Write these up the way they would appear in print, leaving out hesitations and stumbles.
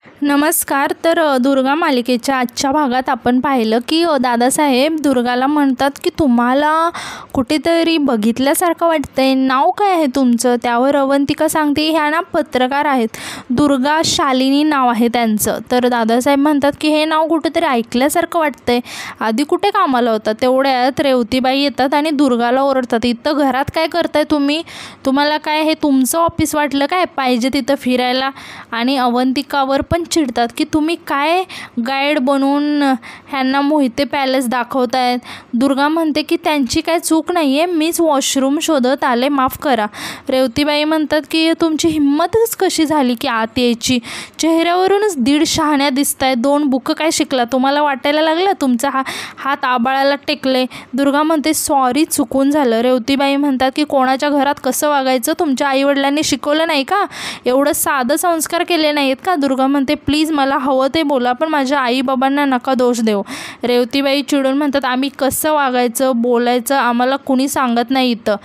नमस्कार. तर दुर्गा मालिकेच्या आजच्या भागात आपण पाहिलं की दादासाहेब दुर्गाला म्हणतात की तुम्हाला कुठेतरी बघितल्यासारखं वाटतंय, नाव काय आहे तुमचं? त्यावर अवंतिका सांगते ह्या ना पत्रकार आहेत, दुर्गा शालिनी नाव आहे त्यांचं. तर दादासाहेब म्हणतात की हे नाव कुठेतरी ऐकल्यासारखं वाटतंय, आधी कुठे कामाला होता? तेवढ्यात रेवतीबाई येतात आणि दुर्गाला ओरडतात, इथं घरात काय करताय तुम्ही? तुम्हाला काय हे तुमचं ऑफिस वाटलं काय, पाहिजे तिथं फिरायला? आणि अवंतिकावर पण चिडतात की तुम्ही काय गाईड बनवून ह्यांना मोहिते पॅलेस दाखवतायत. दुर्गा म्हणते की त्यांची काय चूक नाही आहे, मीच वॉशरूम शोधत आले, माफ करा. रेवतीबाई म्हणतात की तुमची हिंमतच कशी झाली की आत यायची? चेहऱ्यावरूनच 1.5 शहाण्या दिसताय, 2 बुक काय शिकला? तुम्हाला वाटायला लागलं तुमचा हात आबाळाला टेकले. दुर्गा म्हणते सॉरी, चुकून झालं. रेवतीबाई म्हणतात की कोणाच्या घरात कसं वागायचं तुमच्या आईवडिलांनी शिकवलं नाही का? एवढं साधं संस्कार केले नाहीत का? दुर्गा म्हणते प्लीज मला हवं ते बोला, पण माझ्या आईबाबांना नका दोष देऊ. रेवतीबाई चिडून म्हणतात आम्ही कसं वागायचं बोलायचं आम्हाला कुणी सांगत नाही, इथं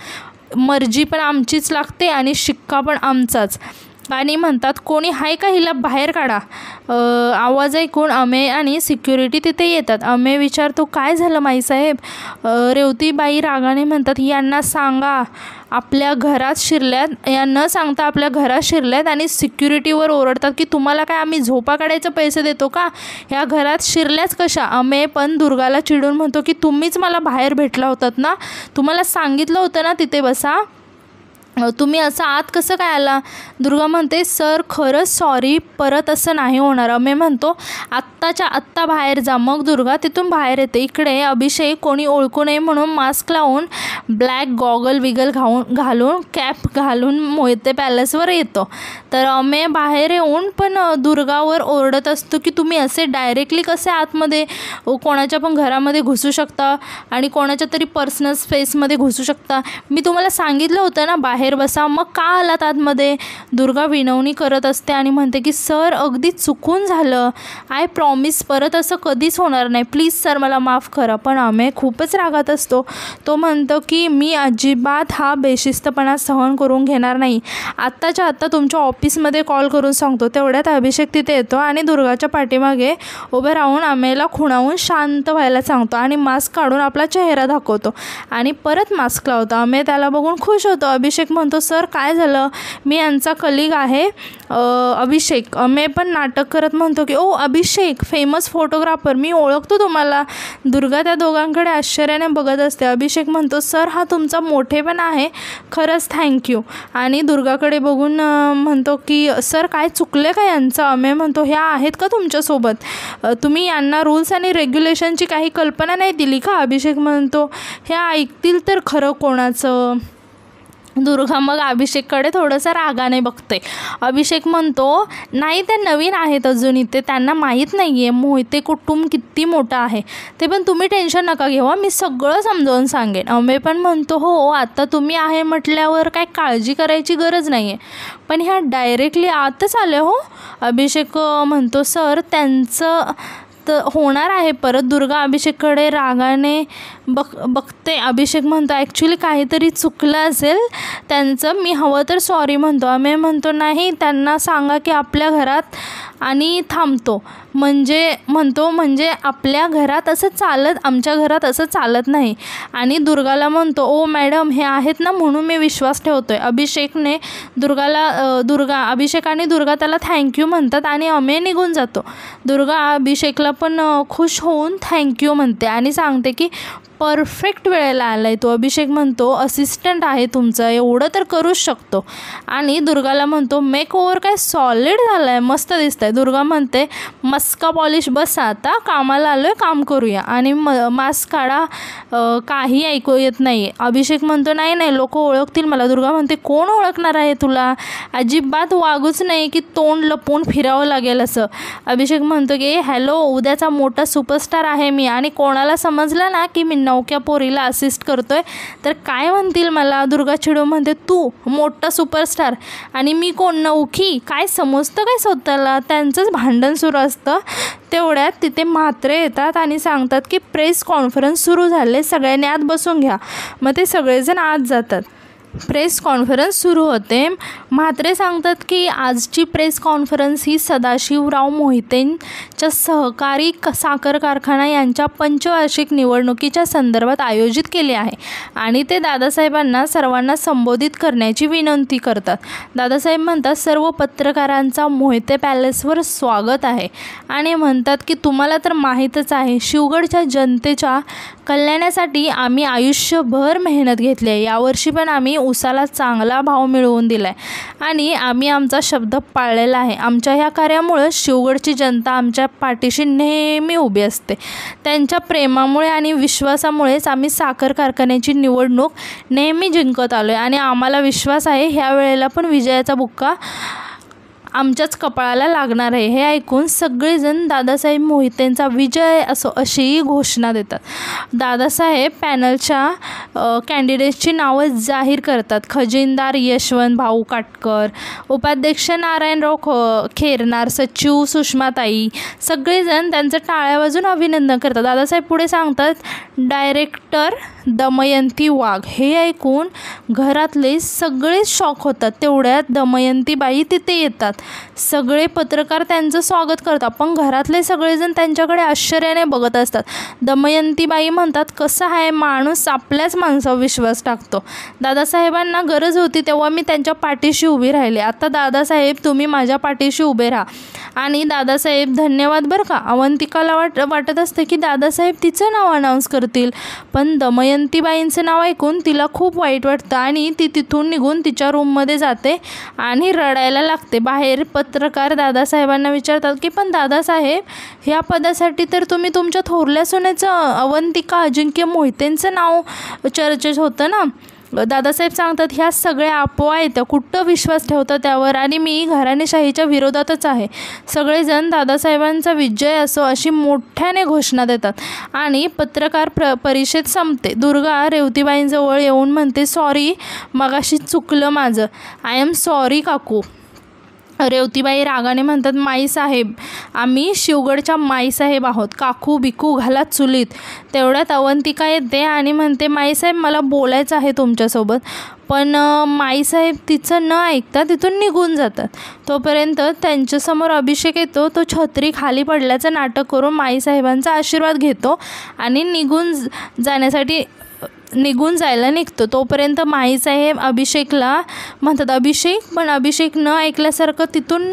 मर्जी पण आमचीच लागते आणि शिक्का पण आमचाच. आणि म्हणतात कोणी हाय का, हिला बाहेर काढा. आवाज ऐकून अमेय आणि सिक्युरिटी तिथे येतात. अमेय विचारतो काय झालं माईसाहेब? रेवतीबाई रागाने म्हणतात यांना सांगा आपल्या घरात शिरल्यात, या न सांगता आपल्या घरात शिरल्यात आणि सिक्युरिटीवर ओरडतात की तुम्हाला काय आम्ही झोपा काढायचे पैसे देतो का? ह्या घरात शिरल्याच कशा? अमेय पण दुर्गाला चिडून म्हणतो की तुम्हीच मला बाहेर भेटला होतात ना, तुम्हाला सांगितलं होतं ना तिथे बसा, तुम्ही असं आत कसं काय आला? दुर्गा म्हणते सर खरंच सॉरी, परत असं नाही होणार. अमेय म्हणतो आत्ताच्या आत्ता बाहेर जा. मग दुर्गा तिथून बाहेर येते. इकडे अभिषेक कोणी ओळखू नये म्हणून मास्क लावून ब्लॅक गॉगल विगल घालून कॅप घालून मोहिते पॅलेसवर येतो. तर अमेय बाहेर येऊन पण दुर्गावर ओरडत असतो की तुम्ही असे डायरेक्टली कसे आतमध्ये कोणाच्या पण घरामध्ये घुसू शकता आणि कोणाच्या तरी पर्सनल स्पेसमध्ये घुसू शकता? मी तुम्हाला सांगितलं होतं ना बाहेर बसा, मग का आलात आतमध्ये? दुर्गा विनवणी करत असते आणि म्हणते की सर अगदी चुकून झालं, आय प्रॉमिस परत असं कधीच होणार नाही, प्लीज सर मला माफ करा. पण अमेय खूपच रागात असतो. तो म्हणतो की मी अजिबात हा बेशिस्तपणा सहन करून घेणार नाही, आत्ताच्या आत्ता तुमच्या ऑफिसमध्ये कॉल करून सांगतो. तेवढ्यात अभिषेक तिथे येतो आणि दुर्गाच्या पाठीमागे उभे राहून अमेयला खुणावून शांत व्हायला सांगतो आणि मास्क काढून आपला चेहरा दाखवतो आणि परत मास्क लावतो. अमेय त्याला बघून खुश होतो. अभिषेक म्हणतो सर काय झालं, मी यांचा कलिग आहे अभिषेक. अमेय पण नाटक करत म्हणतो की ओ अभिषेक फेमस फोटोग्राफर, मी ओळखतो तुम्हाला. दुर्गा त्या दोघांकडे आश्चर्याने बघत असते. अभिषेक म्हणतो सर हा तुमचा मोठेपणा आहे, खरंच थँक्यू. आणि दुर्गाकडे बघून म्हणतो की सर काय चुकले का यांचं? अमेय म्हणतो ह्या आहेत का तुमच्यासोबत? तुम्ही यांना रूल्स आणि रेग्युलेशनची काही कल्पना नाही दिली का? अभिषेक म्हणतो ह्या ऐकतील तर खरं कोणाचं? दुर्गा मग अभिषेककडे थोडंसं रागाने बघते. अभिषेक म्हणतो नाही ते नवीन आहेत अजून इथे, त्यांना माहीत नाही आहे मोहिते कुटुंब किती मोठं आहे. ते पण तुम्ही टेन्शन नका घेऊ, मी सगळं समजावून सांगेन. अमेय पण म्हणतो हो आता तुम्ही आहे म्हटल्यावर काय काळजी करायची गरज नाही आहे, पण ह्या डायरेक्टली आतच आले हो? अभिषेक म्हणतो सर त्यांचं तर होणार आहे परत. दुर्गा अभिषेककडे रागाने बघते. अभिषेक म्हणतो ॲक्च्युली काहीतरी चुकलं असेल त्यांचं, मी हवं तर सॉरी म्हणतो. अमेय म्हणतो नाही त्यांना सांगा की आपल्या घरात आणि थांबतो म्हणजे आपल्या घरात असं चालत, आमच्या घरात असं चालत नाही. आणि दुर्गाला म्हणतो ओ मॅडम हे आहेत ना म्हणून मी विश्वास ठेवतोय. अभिषेक आणि दुर्गा त्याला थँक्यू म्हणतात आणि अमेय निघून जातो. दुर्गा अभिषेकला पण खुश होऊन थँक्यू म्हणते आणि सांगते की परफेक्ट वेळेला आला आहे तो. अभिषेक म्हणतो असिस्टंट आहे तुमचा, एवढं तर करूच शकतो. आणि दुर्गाला म्हणतो मेक ओव्हर काय सॉलिड झालं आहे, मस्त दिसतं आहे. दुर्गा म्हणते मस्का पॉलिश बसा, आता कामाला आलो आहे, काम करूया. आणि मास्क काढा, काही ऐकू येत नाही. अभिषेक म्हणतो नाही लोक ओळखतील मला. दुर्गा म्हणते कोण ओळखणार आहे तुला? अजिबात वागूच नाही की तोंड लपवून फिरावं लागेल असं. अभिषेक म्हणतो की हॅलो उद्याचा मोठा सुपरस्टार आहे मी, आणि कोणाला समजलं ना की मी नवक्या पोरीला असिस्ट करतोय तर काय म्हणतील मला? दुर्गा चिडून म्हणते तू मोठा सुपरस्टार आणि मी कोण नवखी? काय समजतं काय स्वतःला? त्यांचंच भांडण सुरू असतं. तेवढ्यात तिथे म्हात्रे येतात आणि सांगतात की प्रेस कॉन्फरन्स सुरू झाले, सगळ्यांनी आत बसून घ्या. मग ते सगळेजण आत जातात. प्रेस कॉन्फरन्स सुरू होते. म्हात्रे सांगतात की आजची प्रेस कॉन्फरन्स ही सदाशिवराव मोहितेंच्या सहकारी साखर कारखाना यांच्या पंचवार्षिक निवडणुकीच्या संदर्भात आयोजित केली आहे आणि ते दादासाहेबांना सर्वांना संबोधित करण्याची विनंती करतात. दादासाहेब म्हणतात, सर्व पत्रकारांचा मोहिते पॅलेसवर स्वागत आहे आणि म्हणतात की तुम्हाला तर माहीतच आहे, शिवगडच्या जनतेच्या कल्याणासाठी आम्ही आयुष्यभर मेहनत घेतली आहे. यावर्षी पण आम्ही उसाला चांगला भाव मिळवून दिला आहे आणि आम्ही आमचा शब्द पाळलेला आहे. आमच्या ह्या कार्यामुळे शिवगडची जनता आमच्या पाठीशी नेहमी उभी असते. त्यांच्या प्रेमामुळे आणि विश्वासामुळेच आम्ही साखर कारखान्याची निवडणूक नेहमी जिंकत आलो आहे आणि आम्हाला विश्वास आहे ह्या वेळेला पण विजयाचा बुक्का आमच्याच कपाळाला लागणार आहे. हे ऐकून सगळेजण दादासाहेब मोहितेंचा विजय असो अशी घोषणा देतात. दादासाहेब पॅनलच्या कॅन्डिडेट्सची नावं जाहीर करतात. खजिनदार यशवंत भाऊ काटकर, उपाध्यक्ष नारायणराव खेरनार, सचिव सुषमाताई, सगळेजण त्यांचं टाळ्या वाजून अभिनंदन करतात. दादासाहेब पुढे सांगतात, डायरेक्टर दमयंती वाघ. हे ऐकून घरातले सगळेच शॉक होतात. तेवढ्यात दमयंतीबाई तिथे येतात. सगळे पत्रकार त्यांचं स्वागत करतात, पण घरातले सगळेजण त्यांच्याकडे आश्चर्याने बघत असतात. दमयंतीबाई म्हणतात, कसं आहे, माणूस आपल्याच माणसावर विश्वास टाकतो. दादासाहेबांना गरज होती तेव्हा मी त्यांच्या पाठीशी उभी राहिले. आता दादासाहेब तुम्ही माझ्या पाठीशी उभे राहा. आणि दादासाहेब धन्यवाद बरं का. अवंतिकाला वाटत असतं की दादासाहेब तिचं नाव अनाऊन्स करतील, पण दमयंतीबाईंचं नाव ऐकून तिला खूप वाईट वाटतं आणि ती तिथून निघून तिच्या रूममध्ये जाते आणि रडायला लागते. बाहेर पत्रकार दादासाहेबांना विचारतात की पण दादासाहेब, ह्या पदासाठी तर तुम्ही तुमच्या थोरल्या सुनेचं अवंतिका अजिंक्य मोहितेंचं नाव चर्चेत होतं ना. दादासाहेब सांगतात, ह्या सगळ्या अफवा आहेत, कुठं विश्वास ठेवतं त्यावर, आणि मी घराणेशाहीच्या विरोधातच आहे. सगळेजण दादासाहेबांचा विजय असो अशी मोठ्याने घोषणा देतात आणि पत्रकार परिषद संपते. दुर्गा रेवतीबाईंजवळ येऊन म्हणते, सॉरी, मगाशी चुकलं माझं, आय एम सॉरी काकू. रेवतीबाई रागाने म्हणतात, माईसाहेब, आम्ही शिवगडच्या माईसाहेब आहोत, काकू बिकू घाला चुलीत. तेवढ्यात अवंतिका येते आणि म्हणते, माईसाहेब मला बोलायचं आहे तुमच्यासोबत. पण माईसाहेब तिचं न ऐकता तिथून निघून जातात. तोपर्यंत त्यांच्यासमोर अभिषेक येतो. तो छत्री खाली पडल्याचं नाटक करून माईसाहेबांचा आशीर्वाद घेतो आणि निघून जायला निघतो. तोपर्यंत माईसाहेब अभिषेकला म्हणतात, अभिषेक, पण अभिषेक न ऐकल्यासारखं तिथून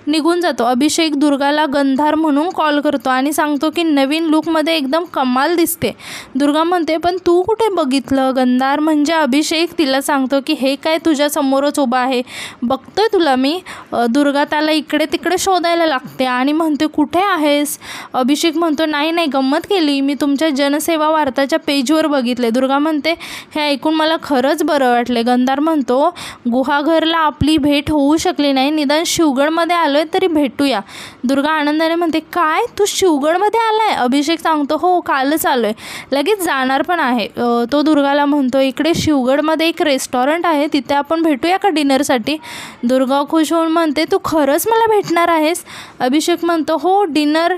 निघून जातो. अभिषेक दुर्गाला गंधार म्हणून कॉल करतो आणि सांगतो की नवीन लुकमध्ये एकदम कमाल दिसते. दुर्गा म्हणते, पण तू कुठे बघितलं गंधार? म्हणजे अभिषेक तिला सांगतो की हे काय तुझ्या समोरच उभा आहे, बघतोय तुला मी. दुर्गा त्याला इकडे तिकडे शोधायला लागते आणि म्हणते, कुठे आहेस? अभिषेक म्हणतो, नाही गंमत केली, मी तुमच्या जनसेवा वार्ताच्या पेजवर बघितले. दुर्गा म्हणते, हे ऐकून मला खरंच बरं वाटले. गंधार म्हणतो, गुहागरला आपली भेट होऊ शकली नाही, निदान शिवगडमध्ये आलोय तरी भेटूया. दुर्गा आनंदाने म्हणते, काय तू शिवगडमध्ये आलाय? अभिषेक सांगतो, हो, कालच आलोय, लगेच जाणार पण आहे. तो दुर्गाला म्हणतो, इकडे शिवगडमध्ये एक रेस्टॉरंट आहे, तिथे आपण भेटूया का डिनरसाठी? दुर्गा खुश होऊन म्हणते, तू खरंच मला भेटणार आहेस? अभिषेक म्हणतो, हो, डिनर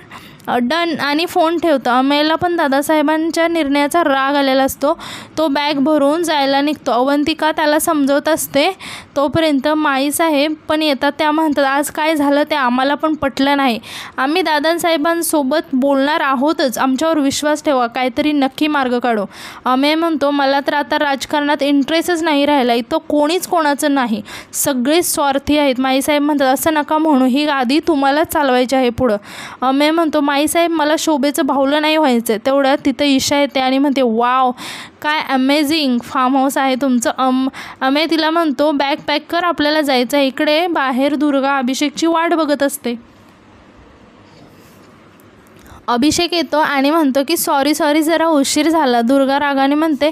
डन, आणि फोन ठेवतो. अमेयला पण दादासाहेबांच्या निर्णयाचा राग आलेला असतो. तो बॅग भरून जायला निघतो. अवंतिका त्याला समजवत असते. तोपर्यंत माईसाहेब पण येतात. त्या म्हणतात, आज काय झालं ते आम्हाला पण पटलं नाही, आम्ही दादासाहेबांसोबत बोलणार आहोतच, आमच्यावर विश्वास ठेवा, काहीतरी नक्की मार्ग काढू. अमेय म्हणतो, मला तर आता राजकारणात इंटरेस्टच नाही राहिला, इथं कोणीच कोणाचं नाही, सगळेच स्वार्थी आहेत. माईसाहेब म्हणतात, असं नका म्हणू, ही गादी तुम्हालाच चालवायची आहे पुढं. अमेय म्हणतो, माईसाहेब, मला शोभेचं भावलं नाही व्हायचं. तेवढ्यात तिथं ईशा येते आणि म्हणते, वाव, काय अमेझिंग फार्म हाऊस आहे तुमचं. अमेय तिला म्हणतो, बॅग पॅक कर, आपल्याला जायचं आहे. इकडे बाहेर दुर्गा अभिषेकची वाट बघत असते. अभिषेक येतो आणि म्हणतो की सॉरी जरा उशीर झाला. दुर्गा रागाने म्हणते,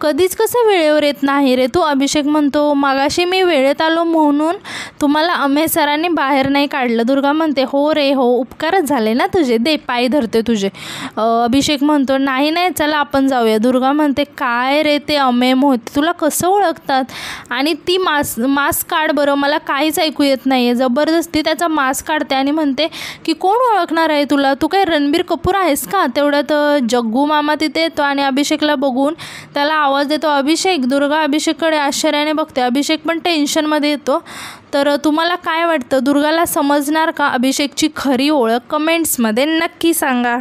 कधीच कसं वेळेवर येत नाही रे तू? अभिषेक म्हणतो, मागाशी मी वेळेत आलो म्हणून तुम्हाला अमेय सरांनी बाहेर नाही काढलं. दुर्गा म्हणते, हो रे हो, उपकारच झाले ना तुझे, दे, पाय धरते तुझे. अभिषेक म्हणतो, नाही चला आपण जाऊया. दुर्गा म्हणते, काय रे ते अमेय मोहिते, तुला कसं ओळखतात? आणि ती मास्क काढ बरं, मला काहीच ऐकू येत नाही आहे. जबरदस्ती त्याचा मास्क काढते आणि म्हणते की कोण ओळखणार आहे तुला, तू काय तर रणबीर कपूर आहेस का? तेवढ्यात जग्गू मामा तिथे येतो आणि अभिषेकला बघून त्याला आवाज देतो, अभिषेक. दुर्गा अभिषेककडे आश्चर्याने बघते. अभिषेक पण टेन्शनमध्ये येतो. तर तुम्हाला काय वाटतं, दुर्गाला समजणार का अभिषेकची खरी ओळख? कमेंट्समध्ये नक्की सांगा.